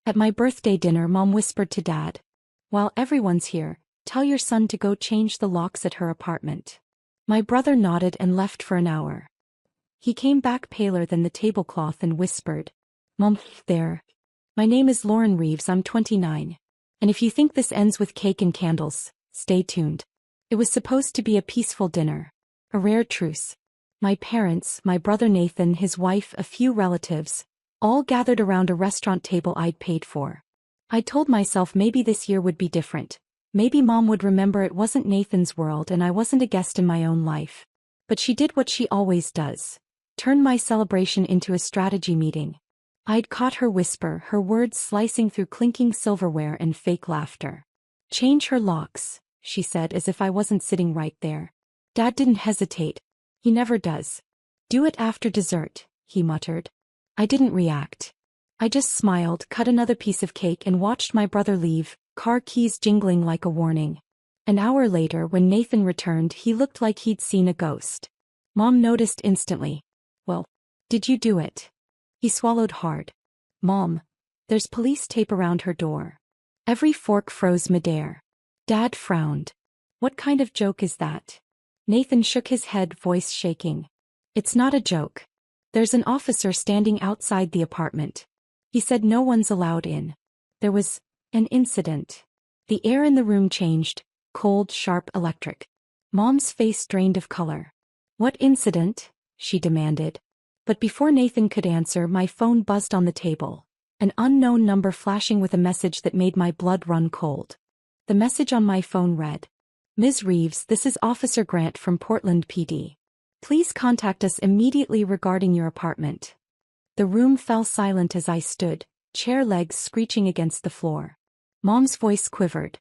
At my birthday dinner, Mom whispered to Dad, "While everyone's here, tell your son to go change the locks at her apartment." My brother nodded and left for an hour. He came back paler than the tablecloth and whispered, "Mom, there. My name is Lauren Reeves, I'm 29. And if you think this ends with cake and candles, stay tuned. It was supposed to be a peaceful dinner. A rare truce. My parents, my brother Nathan, his wife, a few relatives, all gathered around a restaurant table I'd paid for. I told myself maybe this year would be different. Maybe Mom would remember it wasn't Nathan's world and I wasn't a guest in my own life. But she did what she always does. Turn my celebration into a strategy meeting. I'd caught her whisper, her words slicing through clinking silverware and fake laughter. "Change her locks," she said as if I wasn't sitting right there. Dad didn't hesitate. He never does. "Do it after dessert," he muttered. I didn't react. I just smiled, cut another piece of cake and watched my brother leave, car keys jingling like a warning. An hour later, when Nathan returned, he looked like he'd seen a ghost. Mom noticed instantly. "Well, did you do it?" He swallowed hard. "Mom, there's police tape around her door." Every fork froze midair. Dad frowned. "What kind of joke is that?" Nathan shook his head, voice shaking. "It's not a joke. There's an officer standing outside the apartment. He said no one's allowed in. There was an incident." The air in the room changed, cold, sharp, electric. Mom's face drained of color. "What incident?" she demanded. But before Nathan could answer, my phone buzzed on the table. An unknown number flashing with a message that made my blood run cold. The message on my phone read, "Ms. Reeves, this is Officer Grant from Portland PD. Please contact us immediately regarding your apartment." The room fell silent as I stood, chair legs screeching against the floor. Mom's voice quivered.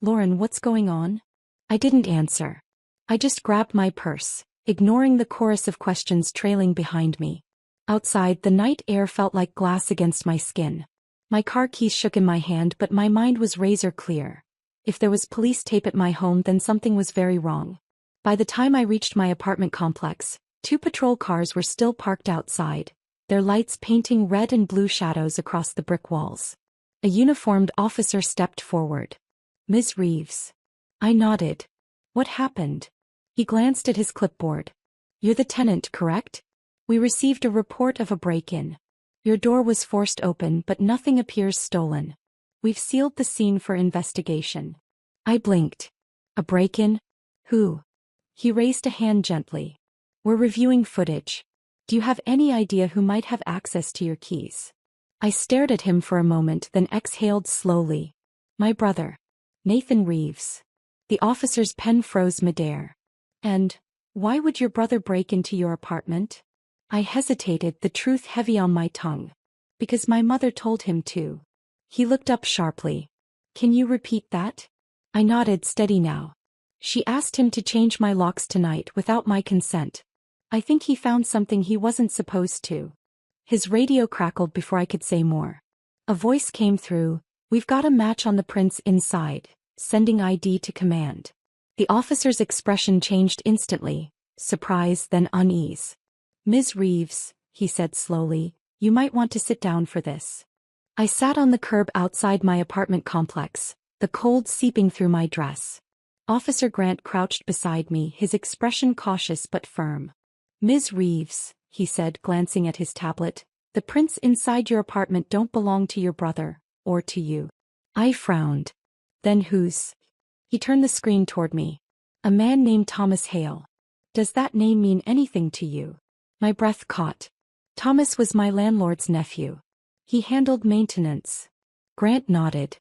"Lauren, what's going on?" I didn't answer. I just grabbed my purse, ignoring the chorus of questions trailing behind me. Outside, the night air felt like glass against my skin. My car keys shook in my hand, but my mind was razor clear. If there was police tape at my home, then something was very wrong. By the time I reached my apartment complex, 2 patrol cars were still parked outside, their lights painting red and blue shadows across the brick walls. A uniformed officer stepped forward. "Ms. Reeves." I nodded. "What happened?" He glanced at his clipboard. "You're the tenant, correct? We received a report of a break-in. Your door was forced open, but nothing appears stolen. We've sealed the scene for investigation." I blinked. "A break-in? Who?" He raised a hand gently. "We're reviewing footage. Do you have any idea who might have access to your keys?" I stared at him for a moment, then exhaled slowly. "My brother. Nathan Reeves." The officer's pen froze midair. "And why would your brother break into your apartment?" I hesitated, the truth heavy on my tongue. "Because my mother told him to." He looked up sharply. "Can you repeat that?" I nodded, steady now. "She asked him to change my locks tonight without my consent. I think he found something he wasn't supposed to." His radio crackled before I could say more. A voice came through, "We've got a match on the prints inside, sending ID to command." The officer's expression changed instantly, surprise then unease. "Ms. Reeves," he said slowly, "you might want to sit down for this." I sat on the curb outside my apartment complex, the cold seeping through my dress. Officer Grant crouched beside me, his expression cautious but firm. "Ms. Reeves," he said, glancing at his tablet, "the prints inside your apartment don't belong to your brother, or to you." I frowned. "Then whose?" He turned the screen toward me. "A man named Thomas Hale. Does that name mean anything to you?" My breath caught. "Thomas was my landlord's nephew. He handled maintenance." Grant nodded.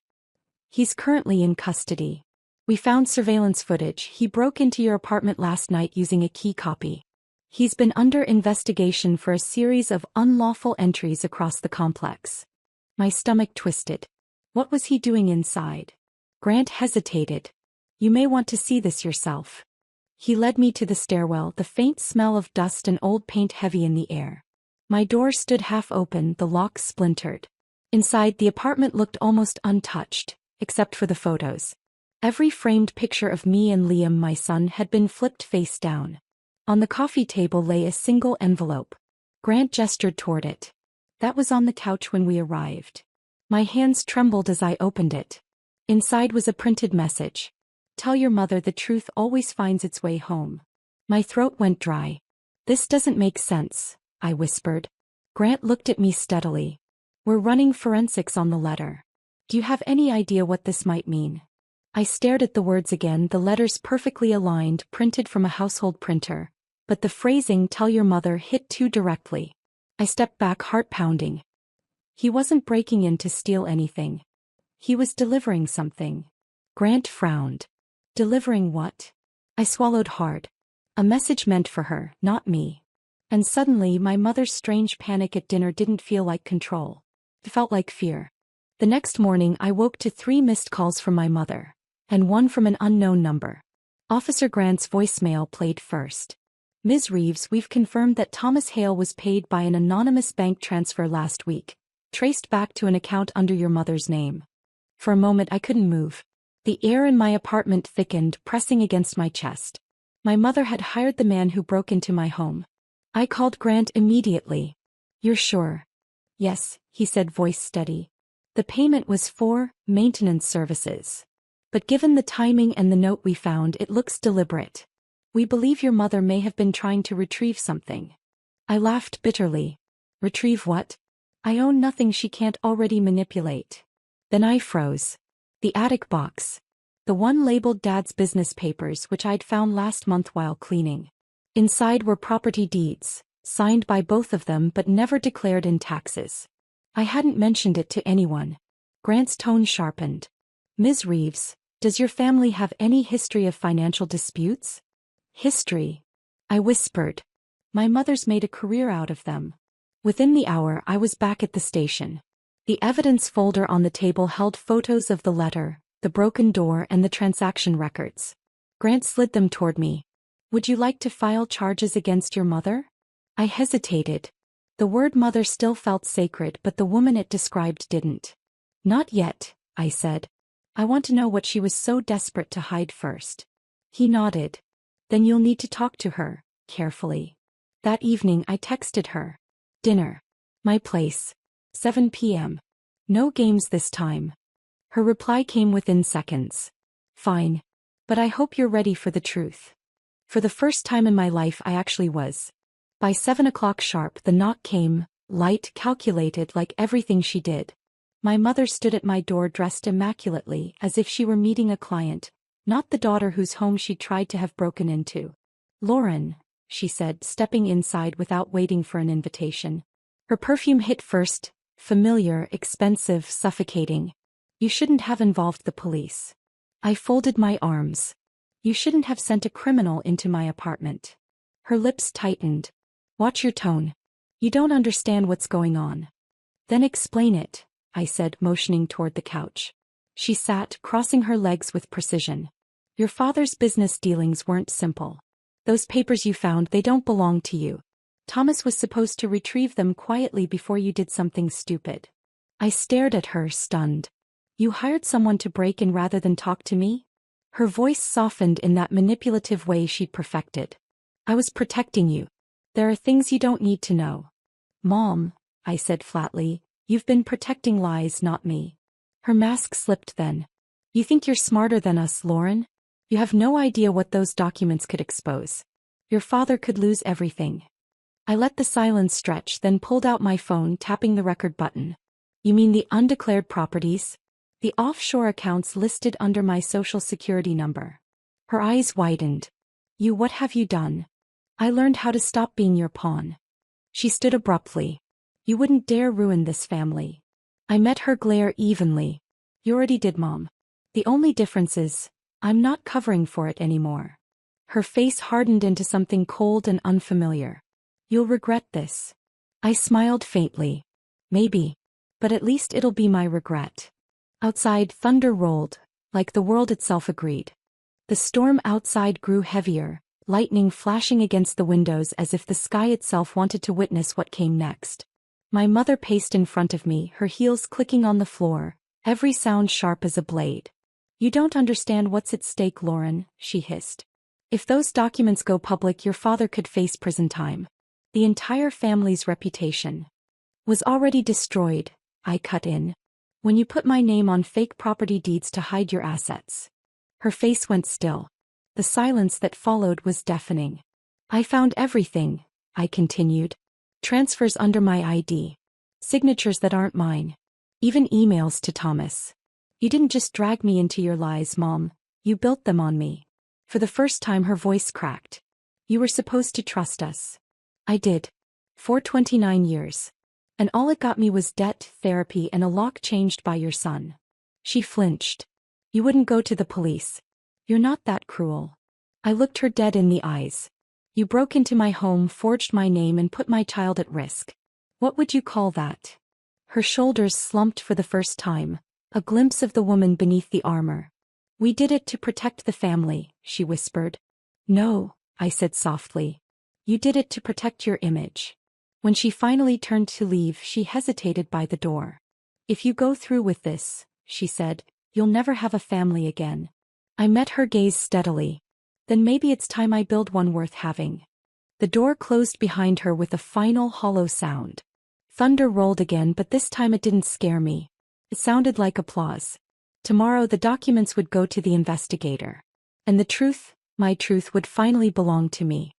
"He's currently in custody. We found surveillance footage. He broke into your apartment last night using a key copy. He's been under investigation for a series of unlawful entries across the complex." My stomach twisted. What was he doing inside? Grant hesitated. "You may want to see this yourself." He led me to the stairwell, the faint smell of dust and old paint heavy in the air. My door stood half open, the lock splintered. Inside, the apartment looked almost untouched, except for the photos. Every framed picture of me and Liam, my son, had been flipped face down. On the coffee table lay a single envelope. Grant gestured toward it. "That was on the couch when we arrived." My hands trembled as I opened it. Inside was a printed message. Tell your mother the truth always finds its way home. My throat went dry. This doesn't make sense, I whispered. Grant looked at me steadily. We're running forensics on the letter. Do you have any idea what this might mean? I stared at the words again, the letters perfectly aligned, printed from a household printer. But the phrasing, tell your mother, hit too directly. I stepped back, heart pounding. He wasn't breaking in to steal anything. He was delivering something. Grant frowned. Delivering what? I swallowed hard. A message meant for her, not me. And suddenly my mother's strange panic at dinner didn't feel like control. It felt like fear. The next morning I woke to 3 missed calls from my mother, and 1 from an unknown number. Officer Grant's voicemail played first. Ms. Reeves, we've confirmed that Thomas Hale was paid by an anonymous bank transfer last week, traced back to an account under your mother's name. For a moment I couldn't move. The air in my apartment thickened, pressing against my chest. My mother had hired the man who broke into my home. I called Grant immediately. You're sure? Yes, he said, voice steady. The payment was for maintenance services. But given the timing and the note we found, it looks deliberate. We believe your mother may have been trying to retrieve something. I laughed bitterly. Retrieve what? I own nothing she can't already manipulate. Then I froze. The attic box. The one labeled Dad's business papers, which I'd found last month while cleaning. Inside were property deeds, signed by both of them but never declared in taxes. I hadn't mentioned it to anyone. Grant's tone sharpened. Ms. Reeves, does your family have any history of financial disputes? History? I whispered. My mother's made a career out of them. Within the hour I was back at the station. The evidence folder on the table held photos of the letter, the broken door and the transaction records. Grant slid them toward me. Would you like to file charges against your mother? I hesitated. The word mother still felt sacred, but the woman it described didn't. Not yet, I said. I want to know what she was so desperate to hide first. He nodded. Then you'll need to talk to her, carefully. That evening I texted her. Dinner. My place. 7 p.m. No games this time. Her reply came within seconds. Fine. But I hope you're ready for the truth. For the first time in my life I actually was. By 7 o'clock sharp the knock came, light, calculated, like everything she did. My mother stood at my door dressed immaculately, as if she were meeting a client, not the daughter whose home she tried to have broken into. Lauren, she said, stepping inside without waiting for an invitation. Her perfume hit first, familiar, expensive, suffocating. You shouldn't have involved the police. I folded my arms. You shouldn't have sent a criminal into my apartment. Her lips tightened. Watch your tone. You don't understand what's going on. Then explain it, I said, motioning toward the couch. She sat, crossing her legs with precision. Your father's business dealings weren't simple. Those papers you found, they don't belong to you. Thomas was supposed to retrieve them quietly before you did something stupid. I stared at her, stunned. You hired someone to break in rather than talk to me? Her voice softened in that manipulative way she'd perfected. I was protecting you. There are things you don't need to know. Mom, I said flatly, you've been protecting lies, not me. Her mask slipped then. You think you're smarter than us, Lauren? You have no idea what those documents could expose. Your father could lose everything. I let the silence stretch, then pulled out my phone, tapping the record button. You mean the undeclared properties? The offshore accounts listed under my social security number. Her eyes widened. What have you done? I learned how to stop being your pawn. She stood abruptly. You wouldn't dare ruin this family. I met her glare evenly. You already did, Mom. The only difference is, I'm not covering for it anymore. Her face hardened into something cold and unfamiliar. You'll regret this. I smiled faintly. Maybe. But at least it'll be my regret. Outside, thunder rolled, like the world itself agreed. The storm outside grew heavier, lightning flashing against the windows as if the sky itself wanted to witness what came next. My mother paced in front of me, her heels clicking on the floor, every sound sharp as a blade. You don't understand what's at stake, Lauren, she hissed. If those documents go public, your father could face prison time. The entire family's reputation was already destroyed, I cut in. When you put my name on fake property deeds to hide your assets. Her face went still. The silence that followed was deafening. I found everything, I continued. Transfers under my ID. Signatures that aren't mine. Even emails to Thomas. You didn't just drag me into your lies, Mom. You built them on me. For the first time her voice cracked. You were supposed to trust us. I did. For 29 years. And all it got me was debt, therapy, and a lock changed by your son. She flinched. You wouldn't go to the police. You're not that cruel. I looked her dead in the eyes. You broke into my home, forged my name, and put my child at risk. What would you call that? Her shoulders slumped for the first time, a glimpse of the woman beneath the armor. We did it to protect the family, she whispered. No, I said softly. You did it to protect your image. When she finally turned to leave, she hesitated by the door. If you go through with this, she said, you'll never have a family again. I met her gaze steadily. Then maybe it's time I build one worth having. The door closed behind her with a final hollow sound. Thunder rolled again, but this time it didn't scare me. It sounded like applause. Tomorrow the documents would go to the investigator. And the truth, my truth, would finally belong to me.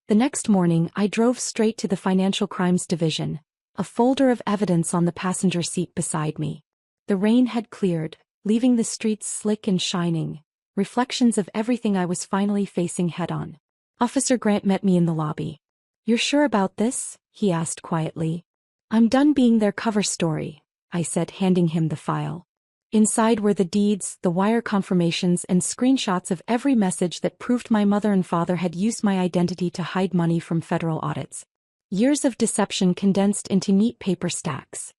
The next morning I drove straight to the Financial Crimes Division, a folder of evidence on the passenger seat beside me. The rain had cleared, leaving the streets slick and shining, reflections of everything I was finally facing head-on. Officer Grant met me in the lobby. You're sure about this? He asked quietly. I'm done being their cover story, I said, handing him the file. Inside were the deeds, the wire confirmations, and screenshots of every message that proved my mother and father had used my identity to hide money from federal audits. Years of deception condensed into neat paper stacks.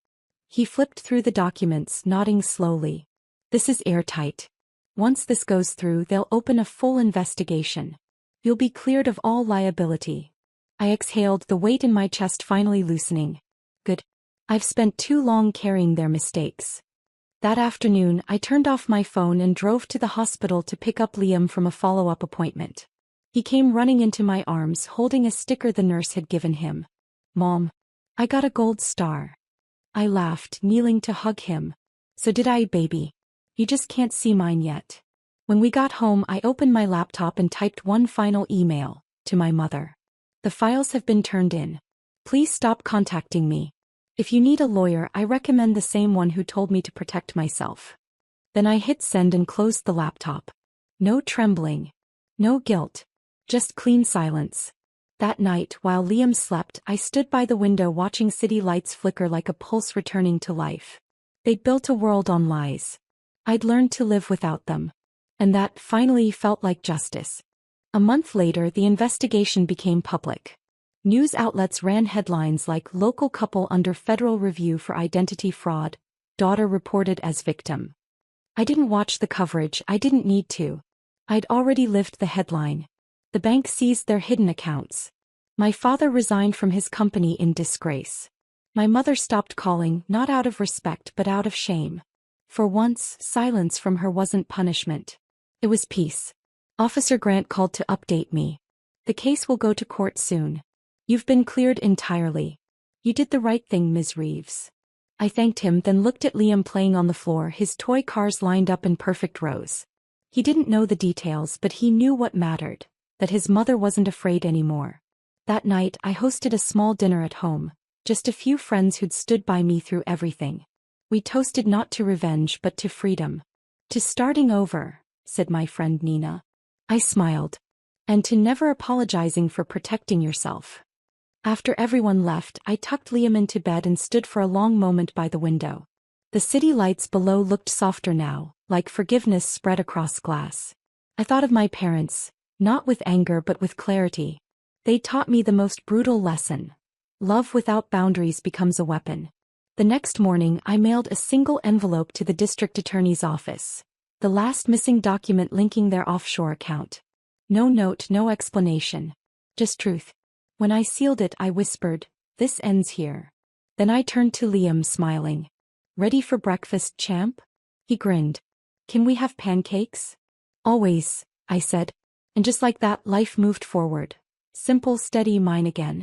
He flipped through the documents, nodding slowly. This is airtight. Once this goes through, they'll open a full investigation. You'll be cleared of all liability. I exhaled, the weight in my chest finally loosening. Good. I've spent too long carrying their mistakes. That afternoon, I turned off my phone and drove to the hospital to pick up Liam from a follow-up appointment. He came running into my arms, holding a sticker the nurse had given him. Mom, I got a gold star. I laughed, kneeling to hug him. So did I, baby. You just can't see mine yet. When we got home, I opened my laptop and typed one final email, to my mother. The files have been turned in. Please stop contacting me. If you need a lawyer, I recommend the same one who told me to protect myself. Then I hit send and closed the laptop. No trembling. No guilt. Just clean silence. That night, while Liam slept, I stood by the window watching city lights flicker like a pulse returning to life. They'd built a world on lies. I'd learned to live without them. And that finally felt like justice. A month later, the investigation became public. News outlets ran headlines like "Local Couple Under Federal Review for Identity Fraud, Daughter Reported as Victim." I didn't watch the coverage, I didn't need to. I'd already lived the headline. The bank seized their hidden accounts. My father resigned from his company in disgrace. My mother stopped calling, not out of respect but out of shame. For once, silence from her wasn't punishment. It was peace. Officer Grant called to update me. The case will go to court soon. You've been cleared entirely. You did the right thing, Ms. Reeves. I thanked him, then looked at Liam playing on the floor, his toy cars lined up in perfect rows. He didn't know the details, but he knew what mattered, that his mother wasn't afraid anymore. That night, I hosted a small dinner at home, just a few friends who'd stood by me through everything. We toasted not to revenge but to freedom. To starting over, said my friend Nina. I smiled. And to never apologizing for protecting yourself. After everyone left, I tucked Liam into bed and stood for a long moment by the window. The city lights below looked softer now, like forgiveness spread across glass. I thought of my parents, not with anger but with clarity. They taught me the most brutal lesson. Love without boundaries becomes a weapon. The next morning, I mailed a single envelope to the district attorney's office. The last missing document linking their offshore account. No note, no explanation. Just truth. When I sealed it, I whispered, "This ends here." Then I turned to Liam, smiling. "Ready for breakfast, champ?" He grinned. "Can we have pancakes?" "Always," I said. And just like that, life moved forward. Simple, steady, mine again.